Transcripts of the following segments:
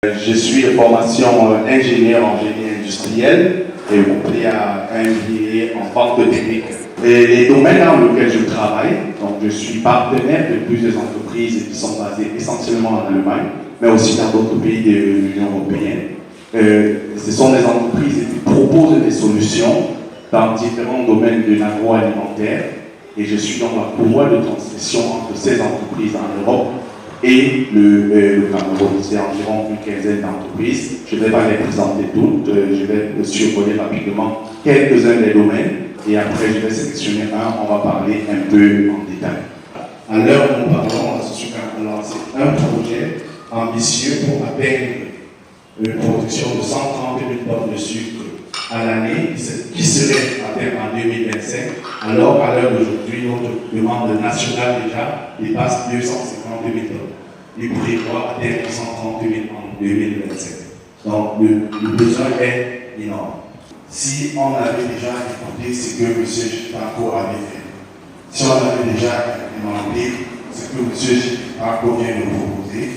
Je suis de formation ingénieur en génie industriel et compris à un MBA en vente technique. Et les domaines dans lesquels je travaille, donc je suis partenaire de plusieurs entreprises qui sont basées essentiellement en Allemagne, mais aussi dans d'autres pays de l'Union européenne. Ce sont des entreprises qui proposent des solutions dans différents domaines de l'agroalimentaire et je suis dans la pouvoir de transmission entre ces entreprises en Europe et le Cameroun. C'est environ une quinzaine d'entreprises. Je ne vais pas les présenter toutes, je vais survoler rapidement quelques-uns des domaines et après je vais sélectionner un, on va parler un peu en détail. À l'heure où nous parlons, la Société a lancé un projet ambitieux pour atteindre une production de 130 000 tonnes de sucre à l'année, qui serait atteint en 2025, alors à l'heure d'aujourd'hui, notre demande nationale déjà dépasse 250 000 tonnes. Il prévoit atteindre 130 000 en 2025. Donc le besoin est énorme. Si on avait déjà écouté ce que M. Gitanco avait fait, si on avait déjà demandé ce que M. Gitanco vient de proposer,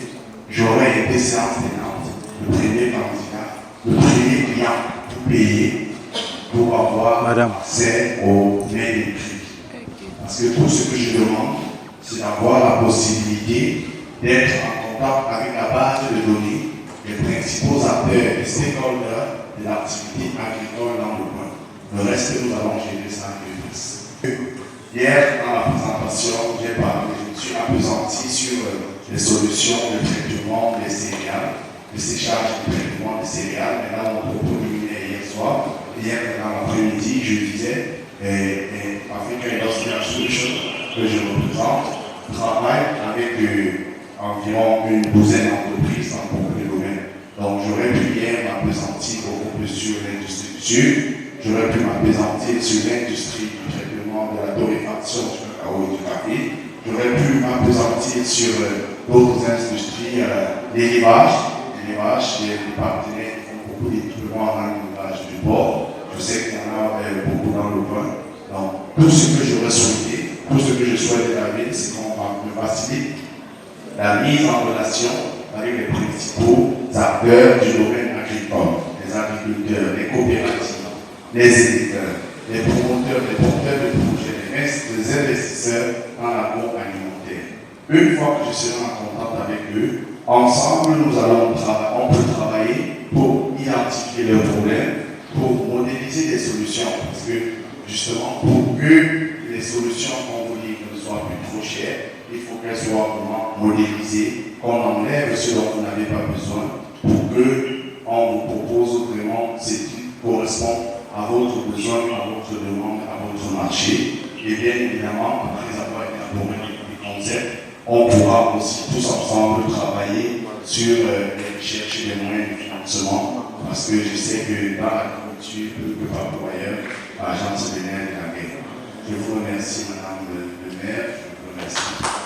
j'aurais été séance tenante, le premier candidat, le premier client pour payer pour avoir accès aux mains électriques. Parce que tout ce que je demande, c'est d'avoir la possibilité d'être en contact avec la base de données des principaux acteurs, des stakeholders de l'activité agricole dans le coin. Le reste, nous allons gérer ça de plus. Hier, dans la présentation, j'ai parlé, je me suis appesanti sur les solutions de traitement des céréales, de séchage de traitement des céréales. Maintenant, mon propos liminaire hier soir, hier dans l'après-midi, je disais, African Industrial Solutions, que je représente, travaille avec environ une douzaine d'entreprises dans beaucoup de domaines. Donc, j'aurais pu hier m'appesantir beaucoup plus sur l'industrie du sucre, j'aurais pu m'appesantir sur l'industrie du traitement de la torréfaction du cacao et du café, j'aurais pu m'appesantir sur d'autres industries, l'élevage, les partenaires qui font beaucoup d'équipements dans l'élevage du porc. Je sais qu'il y en a beaucoup dans le coin. Donc, tout ce que j'aurais souhaité, tout ce que je souhaite la ville, c'est qu'on me facilite la mise en relation avec les principaux acteurs du domaine agricole, les agriculteurs, les coopératives, les éditeurs, les promoteurs, les porteurs de projets, les investisseurs dans l'agroalimentaire. Une fois que je serai en contact avec eux, ensemble, on peut travailler pour identifier leurs problèmes, pour modéliser des solutions, parce que justement, pour que les solutions qu'on vous livre ne soient plus trop chères, il faut qu'elles soient vraiment modélisées, qu'on enlève ce dont vous n'avez pas besoin, pour qu'on vous propose vraiment ce qui correspond à votre besoin, à votre demande, à votre marché. Et bien évidemment, après avoir élaboré les concepts, on pourra aussi tous ensemble travailler sur les recherches et les moyens de financement, parce que je sais que dans l'agriculture, que partout ailleurs, l'argent se vénère de la guerre. Je vous remercie, Madame le maire, je vous remercie.